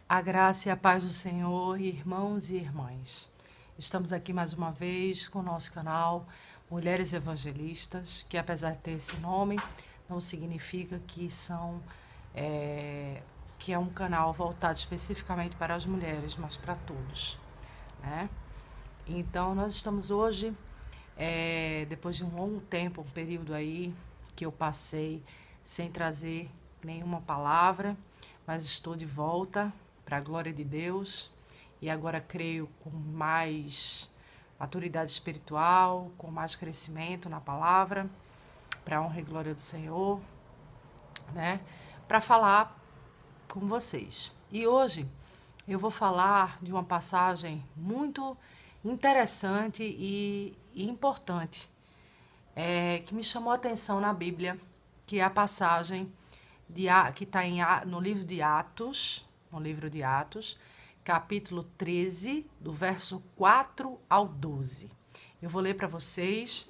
A graça e a paz do Senhor, irmãos e irmãs. Estamos aqui mais uma vez com o nosso canal Mulheres Evangelistas, que apesar de ter esse nome, não significa que que é um canal voltado especificamente para as mulheres, mas para todos, né? Então, nós estamos hoje, depois de um longo tempo, um período aí que eu passei sem trazer nenhuma palavra, mas estou de volta para a glória de Deus e agora creio com mais maturidade espiritual, com mais crescimento na palavra, para a honra e glória do Senhor, né? Para falar com vocês. E hoje eu vou falar de uma passagem muito interessante e importante, que me chamou a atenção na Bíblia, que é a passagem que está no livro de Atos, capítulo 13, do verso 4 ao 12. Eu vou ler para vocês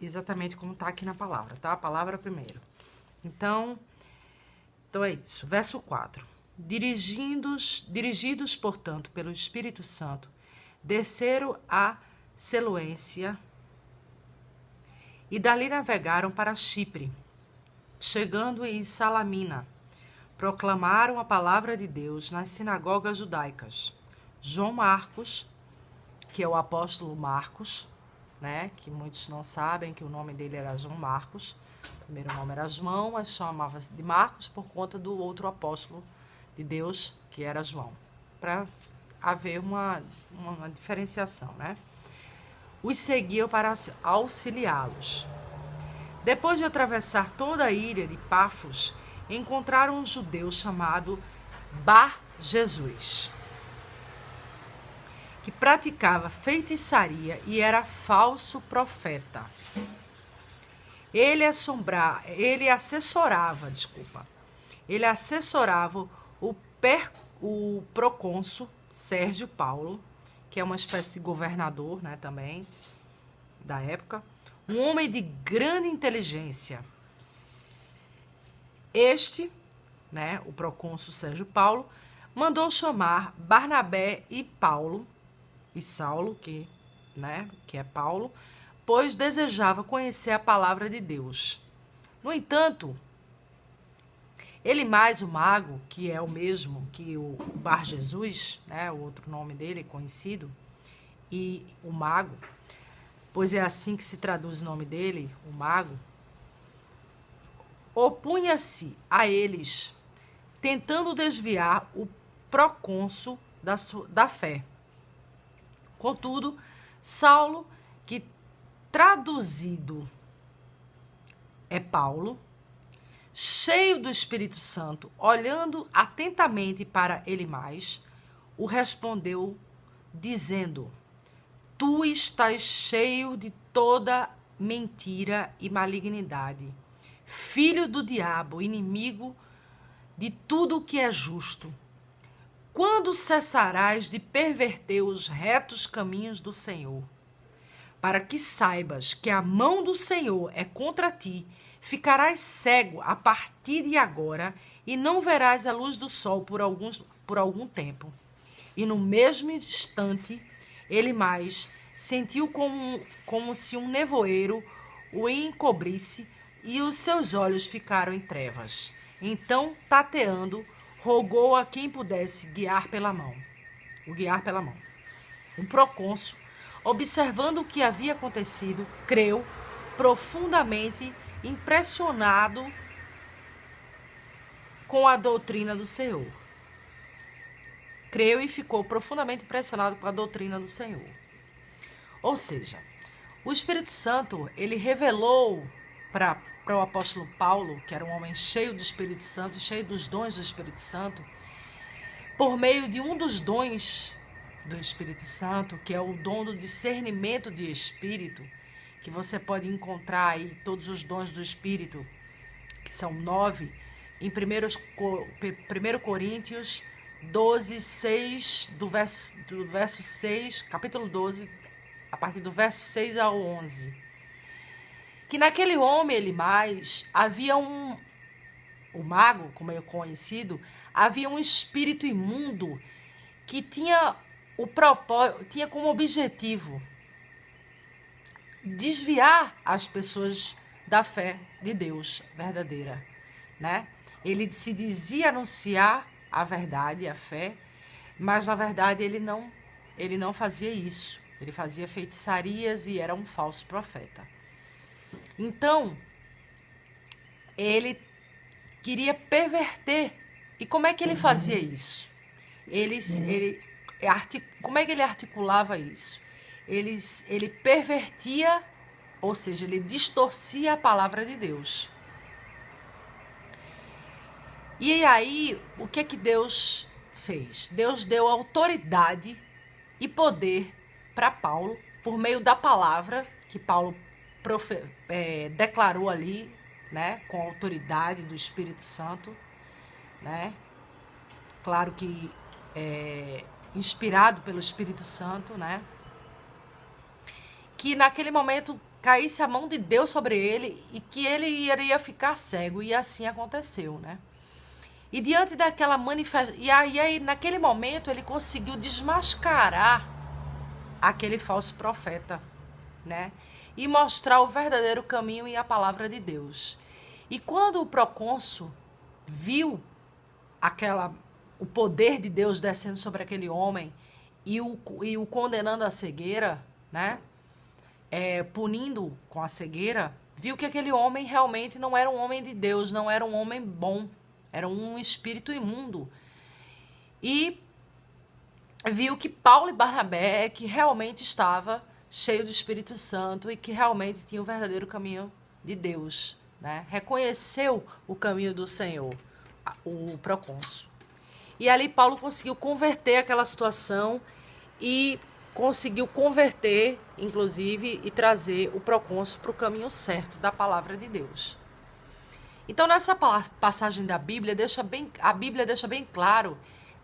exatamente como está aqui na palavra, tá? A palavra primeiro. Então é isso, verso 4. Dirigidos, portanto, pelo Espírito Santo, desceram a Seleucia e dali navegaram para Chipre. Chegando em Salamina, proclamaram a palavra de Deus nas sinagogas judaicas. João Marcos, que é o apóstolo Marcos, né, que muitos não sabem que o nome dele era João Marcos, o primeiro nome era João, mas chamava-se de Marcos por conta do outro apóstolo de Deus, que era João, para haver uma diferenciação, né? Os seguiam para auxiliá-los. Depois de atravessar toda a ilha de Pafos, encontraram um judeu chamado Bar-Jesus, que praticava feitiçaria e era falso profeta. Ele assessorava o procônsul Sérgio Paulo, que é uma espécie de governador, né, também, da época, um homem de grande inteligência. Este, né, o procônsul Sérgio Paulo, mandou chamar Barnabé e Saulo, que é Paulo, pois desejava conhecer a palavra de Deus. No entanto, Elimais, o mago, que é o mesmo que o Bar-Jesus, né, o outro nome dele conhecido, e o mago, pois é assim que se traduz o nome dele, o mago, opunha-se a eles, tentando desviar o procônsul da fé. Contudo, Saulo, que traduzido é Paulo, cheio do Espírito Santo, olhando atentamente para Elimais, o respondeu, dizendo: Tu estás cheio de toda mentira e malignidade, filho do diabo, inimigo de tudo o que é justo. Quando cessarás de perverter os retos caminhos do Senhor? Para que saibas que a mão do Senhor é contra ti, ficarás cego a partir de agora e não verás a luz do sol por algum tempo. E no mesmo instante, Elimais sentiu como se um nevoeiro o encobrisse e os seus olhos ficaram em trevas. Então, tateando, rogou a quem pudesse guiar pela mão. O procônsul, observando o que havia acontecido, creu, profundamente impressionado com a doutrina do Senhor. Creu e ficou profundamente impressionado com a doutrina do Senhor. Ou seja, o Espírito Santo, ele revelou para o apóstolo Paulo, que era um homem cheio do Espírito Santo, cheio dos dons do Espírito Santo, por meio de um dos dons do Espírito Santo, que é o dom do discernimento de espírito, que você pode encontrar aí todos os dons do Espírito, que são 9, em 1 Coríntios 12, 6, do verso 6, capítulo 12, a partir do verso 6 ao 11. Que naquele homem, Elimais, havia o mago, como é conhecido, havia um espírito imundo que tinha como objetivo desviar as pessoas da fé de Deus verdadeira, né? Ele se dizia anunciar a verdade, a fé, mas na verdade ele não fazia isso. Ele fazia feitiçarias e era um falso profeta. Então, ele queria perverter. E como é que ele fazia isso? Como é que ele articulava isso? Ele pervertia, ou seja, ele distorcia a palavra de Deus. E aí, o que Deus fez? Deus deu autoridade e poder para Paulo, por meio da palavra que Paulo declarou ali, né, com a autoridade do Espírito Santo, né? Claro que inspirado pelo Espírito Santo, né? Que naquele momento caísse a mão de Deus sobre ele e que ele iria ficar cego, e assim aconteceu, né? E diante daquela manifestação, e aí naquele momento ele conseguiu desmascarar aquele falso profeta, né? E mostrar o verdadeiro caminho e a palavra de Deus. E quando o procônsul viu o poder de Deus descendo sobre aquele homem e o condenando à cegueira, né? Punindo com a cegueira, viu que aquele homem realmente não era um homem de Deus, não era um homem bom, era um espírito imundo. E viu que Paulo e Barnabé que realmente estava cheio do Espírito Santo e que realmente tinha o verdadeiro caminho de Deus, né? Reconheceu o caminho do Senhor, o procônsul. E ali Paulo conseguiu converter aquela situação e conseguiu converter, inclusive, e trazer o procônsul para o caminho certo da palavra de Deus. Então, nessa passagem da Bíblia, a Bíblia deixa bem claro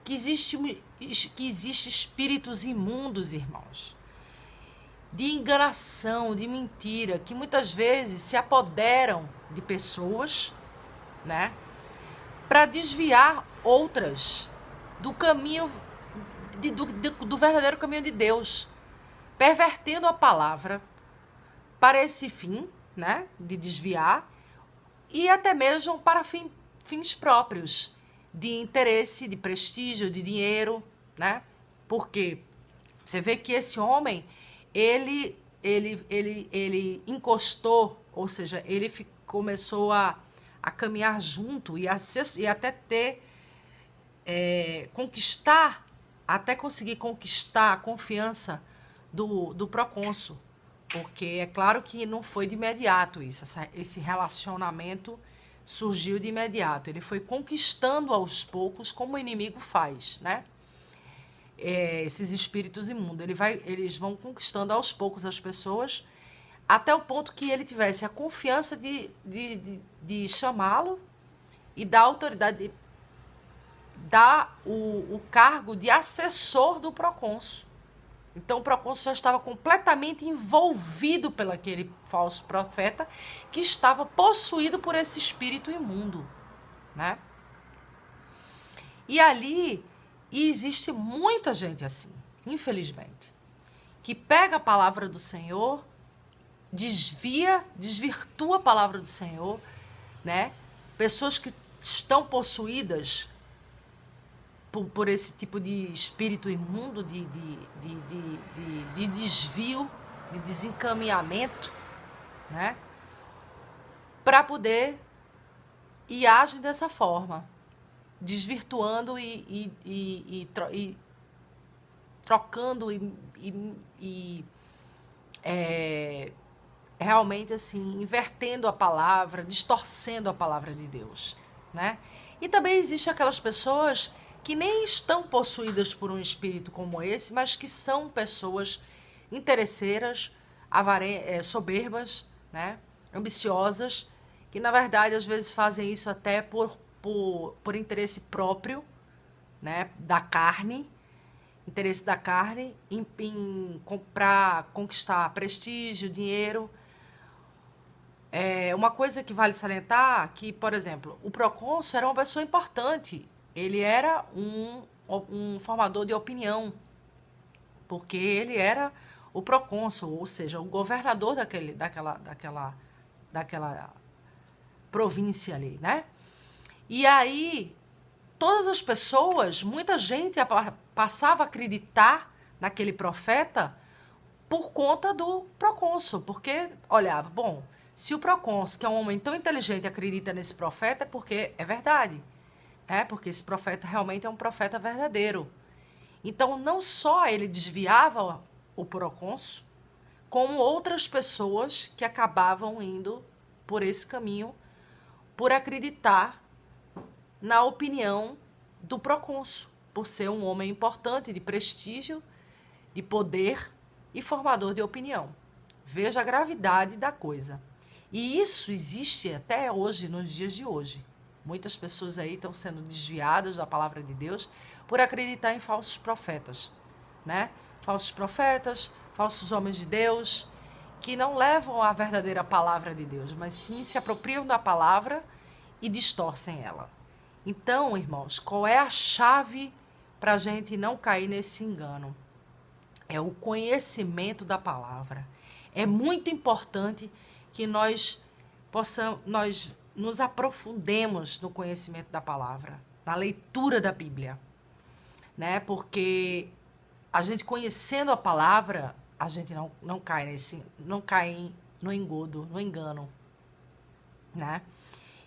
que existe espíritos imundos, irmãos, de enganação, de mentira, que muitas vezes se apoderam de pessoas, né, para desviar outras do caminho, do verdadeiro caminho de Deus, pervertendo a palavra para esse fim, né, de desviar, e até mesmo para fins próprios, de interesse, de prestígio, de dinheiro, né? Porque você vê que esse homem, ele encostou, ou seja, ele começou a caminhar junto e até conseguir conquistar a confiança do procônsul. Porque é claro que não foi de imediato isso, esse relacionamento surgiu de imediato. Ele foi conquistando aos poucos, como o inimigo faz, né? Esses espíritos imundos. Eles vão conquistando aos poucos as pessoas, até o ponto que ele tivesse a confiança de chamá-lo e dar autoridade, dar o cargo de assessor do procônsul. Então, o procônsul já estava completamente envolvido pelo aquele falso profeta que estava possuído por esse espírito imundo, né? E ali existe muita gente assim, infelizmente, que pega a palavra do Senhor, desvirtua a palavra do Senhor, né? Pessoas que estão possuídas por esse tipo de espírito imundo, de desvio, de desencaminhamento, né? Para poder e agem dessa forma, desvirtuando e trocando realmente assim, invertendo a palavra, distorcendo a palavra de Deus, né? E também existe aquelas pessoas que nem estão possuídas por um espírito como esse, mas que são pessoas interesseiras, soberbas, né? Ambiciosas, que na verdade às vezes fazem isso até por interesse próprio, né? Da carne, interesse da carne, para conquistar prestígio, dinheiro. Uma coisa que vale salientar que, por exemplo, o procônsul era uma pessoa importante Ele era um formador de opinião, porque ele era o procônsul, ou seja, o governador daquela província ali, né? E aí, todas as pessoas, muita gente passava a acreditar naquele profeta por conta do procônsul, porque olhava, bom, se o procônsul, que é um homem tão inteligente, acredita nesse profeta, é porque é verdade, né? Porque esse profeta realmente é um profeta verdadeiro. Então, não só ele desviava o procônsul, como outras pessoas que acabavam indo por esse caminho, por acreditar na opinião do procônsul, por ser um homem importante, de prestígio, de poder e formador de opinião. Veja a gravidade da coisa. E isso existe até hoje, nos dias de hoje. Muitas pessoas aí estão sendo desviadas da palavra de Deus por acreditar em falsos profetas, né? Falsos profetas, falsos homens de Deus, que não levam a verdadeira palavra de Deus, mas sim se apropriam da palavra e distorcem ela. Então, irmãos, qual é a chave para a gente não cair nesse engano? É o conhecimento da palavra. É muito importante que nós nos aprofundemos no conhecimento da palavra, na leitura da Bíblia, né? Porque a gente conhecendo a palavra, a gente não cai no engodo, no engano, né?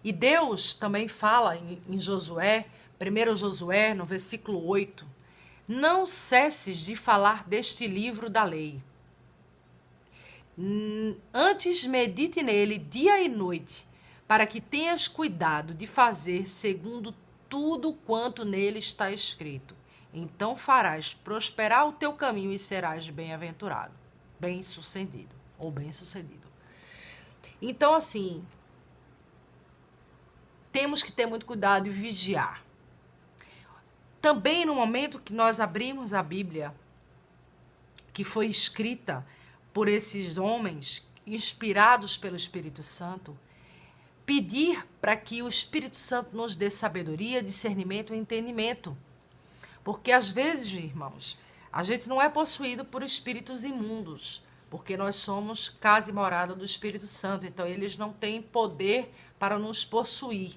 E Deus também fala em Josué, 1 Josué, no versículo 8, não cesses de falar deste livro da lei. Antes medite nele dia e noite, para que tenhas cuidado de fazer segundo tudo quanto nele está escrito. Então farás prosperar o teu caminho e serás bem-aventurado, bem-sucedido ou bem-sucedido. Então, assim, temos que ter muito cuidado e vigiar. Também no momento que nós abrimos a Bíblia, que foi escrita por esses homens, inspirados pelo Espírito Santo, pedir para que o Espírito Santo nos dê sabedoria, discernimento e entendimento. Porque às vezes, irmãos, a gente não é possuído por espíritos imundos, porque nós somos casa e morada do Espírito Santo, então eles não têm poder para nos possuir.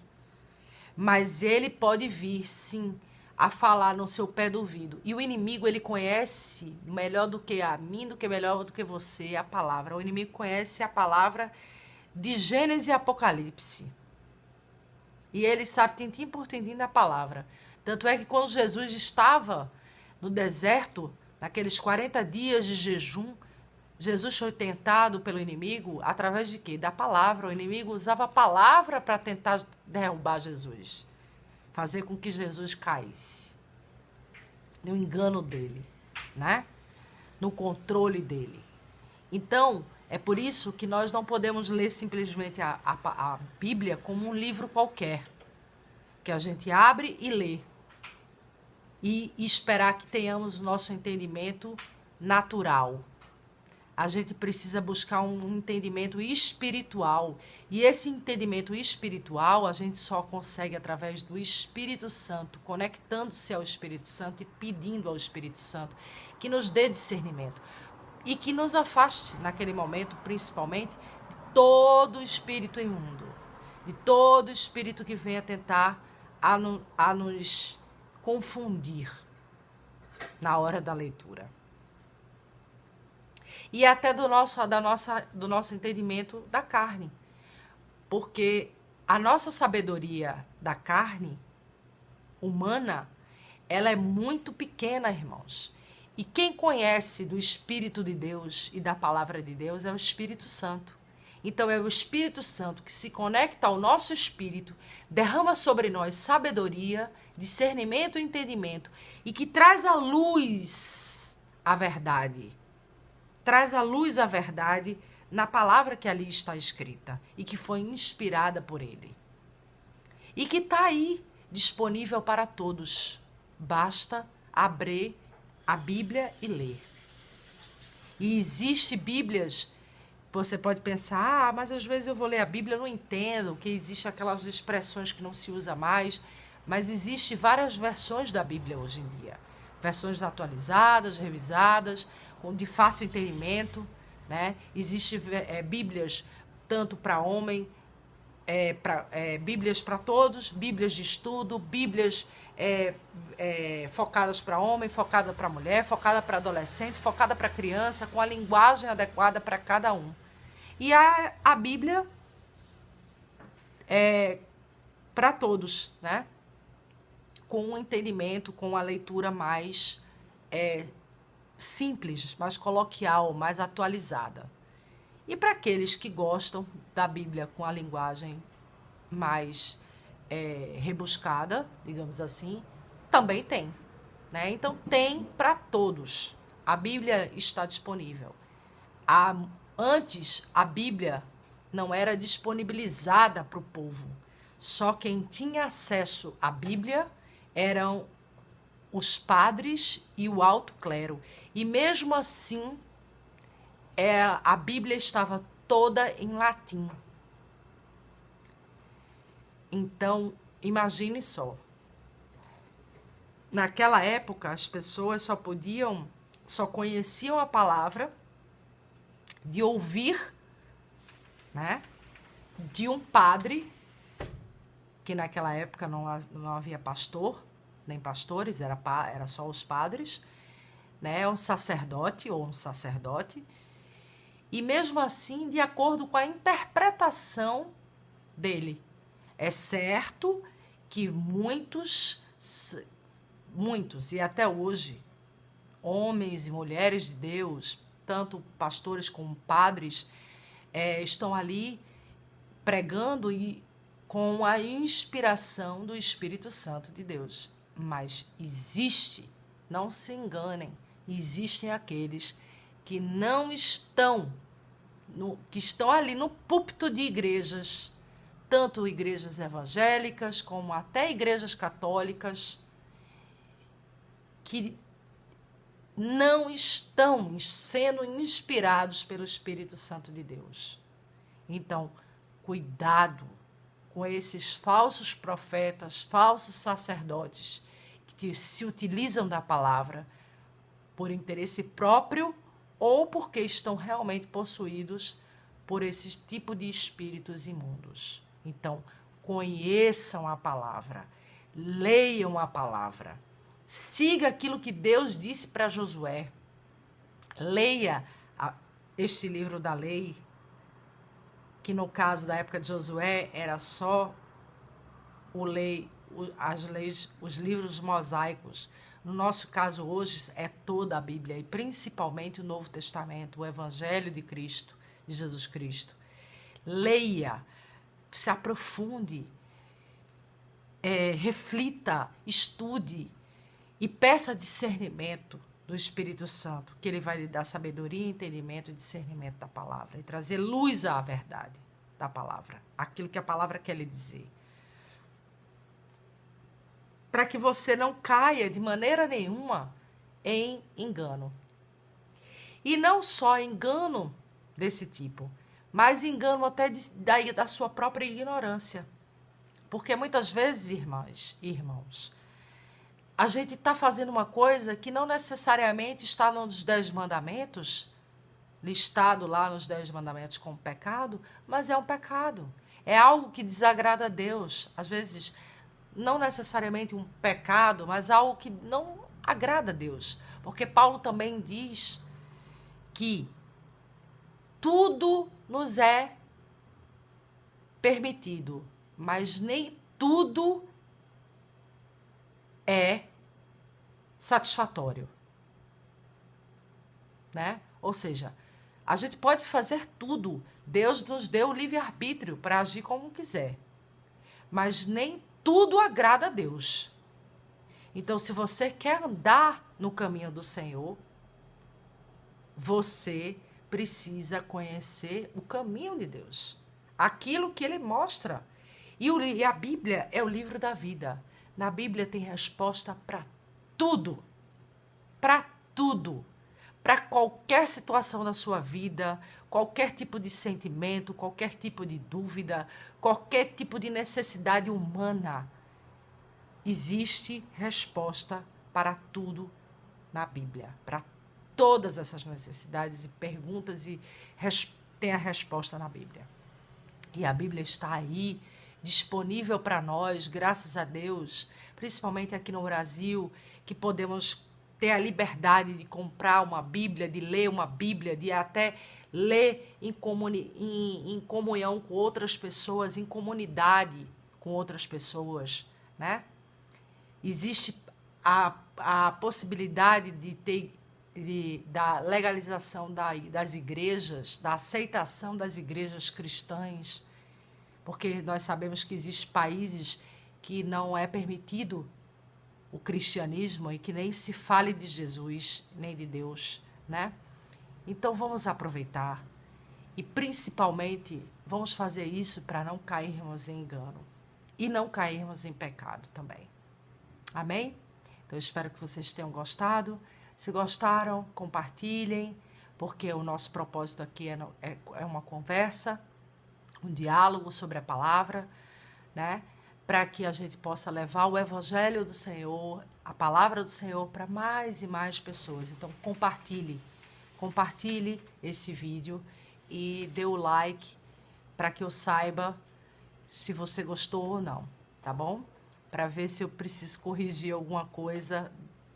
Mas ele pode vir, sim, a falar no seu pé do ouvido. E o inimigo, ele conhece melhor do que a mim, melhor do que você, a palavra. O inimigo conhece a palavra de Gênesis e Apocalipse. E ele sabe tintim por tintim da palavra. Tanto é que quando Jesus estava no deserto, naqueles 40 dias de jejum, Jesus foi tentado pelo inimigo através de quê? Da palavra. O inimigo usava a palavra para tentar derrubar Jesus. Fazer com que Jesus caísse. No engano dele, né? No controle dele. Então, é por isso que nós não podemos ler simplesmente a Bíblia como um livro qualquer. Que a gente abre e lê. E esperar que tenhamos o nosso entendimento natural. A gente precisa buscar um entendimento espiritual. E esse entendimento espiritual a gente só consegue através do Espírito Santo, conectando-se ao Espírito Santo e pedindo ao Espírito Santo que nos dê discernimento. E que nos afaste, naquele momento, principalmente, de todo espírito imundo. De todo espírito que venha tentar a nos confundir na hora da leitura. E até do nosso entendimento da carne. Porque a nossa sabedoria da carne humana, ela é muito pequena, irmãos. E quem conhece do Espírito de Deus e da Palavra de Deus é o Espírito Santo. Então é o Espírito Santo que se conecta ao nosso espírito, derrama sobre nós sabedoria, discernimento e entendimento e que traz à luz a verdade. Traz à luz a verdade na palavra que ali está escrita e que foi inspirada por ele. E que está aí, disponível para todos. Basta abrir a Bíblia e ler. E existe Bíblias, você pode pensar, mas às vezes eu vou ler a Bíblia e não entendo, que existe aquelas expressões que não se usa mais. mas existem várias versões da Bíblia hoje em dia. Versões atualizadas, revisadas, de fácil entendimento, né? Existem Bíblias tanto para homem, Bíblias para todos, Bíblias de estudo, Bíblias focadas para homem, focada para mulher, focada para adolescente, focada para criança, com a linguagem adequada para cada um. E a Bíblia é para todos, né? Com um entendimento, com a leitura mais simples, mais coloquial, mais atualizada. E para aqueles que gostam da Bíblia com a linguagem mais rebuscada, digamos assim, também tem, né? Então tem para todos. A Bíblia está disponível. Antes, a Bíblia não era disponibilizada para o povo. Só quem tinha acesso à Bíblia eram os padres e o alto clero. E mesmo assim, a Bíblia estava toda em latim. Então, imagine só. Naquela época, as pessoas só conheciam a palavra de ouvir, né, de um padre, que naquela época não havia pastor, nem pastores, era só os padres, né, um sacerdote, e mesmo assim, de acordo com a interpretação dele. É certo que muitos, e até hoje, homens e mulheres de Deus, tanto pastores como padres, estão ali pregando e com a inspiração do Espírito Santo de Deus. Mas existe, não se enganem, existem aqueles que não estão, que estão ali no púlpito de igrejas, tanto igrejas evangélicas como até igrejas católicas, que não estão sendo inspirados pelo Espírito Santo de Deus. Então, cuidado com esses falsos profetas, falsos sacerdotes que se utilizam da palavra por interesse próprio ou porque estão realmente possuídos por esse tipo de espíritos imundos. Então, conheçam a palavra, leiam a palavra, siga aquilo que Deus disse para Josué, leia este livro da lei, que no caso da época de Josué era só as leis, os livros mosaicos. No nosso caso hoje é toda a Bíblia e principalmente o Novo Testamento, o Evangelho de Cristo, de Jesus Cristo. Leia, se aprofunde, reflita, estude e peça discernimento do Espírito Santo, que ele vai lhe dar sabedoria, entendimento e discernimento da palavra e trazer luz à verdade da palavra, aquilo que a palavra quer lhe dizer. Para que você não caia de maneira nenhuma em engano. E não só engano desse tipo, mas engano até da sua própria ignorância. Porque muitas vezes, irmãs e irmãos, a gente está fazendo uma coisa que não necessariamente está nos 10 mandamentos, listado lá nos 10 mandamentos como pecado, mas é um pecado. É algo que desagrada a Deus. Às vezes, não necessariamente um pecado, mas algo que não agrada a Deus. Porque Paulo também diz que tudo nos é permitido, mas nem tudo é satisfatório, né? Ou seja, a gente pode fazer tudo. Deus nos deu o livre-arbítrio para agir como quiser, mas nem tudo agrada a Deus. Então, se você quer andar no caminho do Senhor, você precisa conhecer o caminho de Deus, aquilo que Ele mostra. E a Bíblia é o livro da vida. Na Bíblia tem resposta para tudo, para qualquer situação da sua vida, qualquer tipo de sentimento, qualquer tipo de dúvida, qualquer tipo de necessidade humana. existe resposta para tudo na Bíblia, para todas essas necessidades e perguntas, e tem a resposta na Bíblia. E a Bíblia está aí, disponível para nós, graças a Deus, principalmente aqui no Brasil, que podemos ter a liberdade de comprar uma Bíblia, de ler uma Bíblia, de até ler em comunhão com outras pessoas, em comunidade com outras pessoas, né? Existe a possibilidade da legalização das igrejas, da aceitação das igrejas cristãs, porque nós sabemos que existem países que não é permitido o cristianismo e que nem se fale de Jesus, nem de Deus, né? Então vamos aproveitar e principalmente vamos fazer isso para não cairmos em engano e não cairmos em pecado também. Amém? Então eu espero que vocês tenham gostado. Se gostaram, compartilhem, porque o nosso propósito aqui é uma conversa, um diálogo sobre a palavra, né? Para que a gente possa levar o evangelho do Senhor, a palavra do Senhor para mais e mais pessoas. Então compartilhe esse vídeo e dê o like para que eu saiba se você gostou ou não, tá bom? Para ver se eu preciso corrigir alguma coisa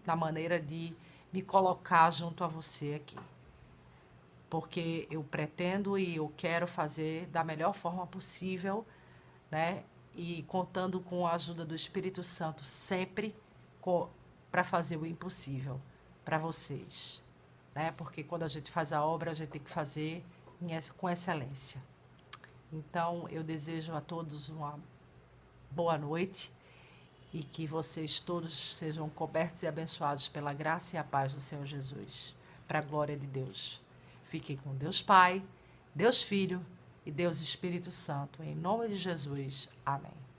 na maneira de me colocar junto a você aqui. Porque eu pretendo e eu quero fazer da melhor forma possível, né? E contando com a ajuda do Espírito Santo sempre para fazer o impossível para vocês, né? Porque quando a gente faz a obra, a gente tem que fazer com excelência. Então, eu desejo a todos uma boa noite e que vocês todos sejam cobertos e abençoados pela graça e a paz do Senhor Jesus, para a glória de Deus. Fiquem com Deus Pai, Deus Filho e Deus Espírito Santo. Em nome de Jesus. Amém.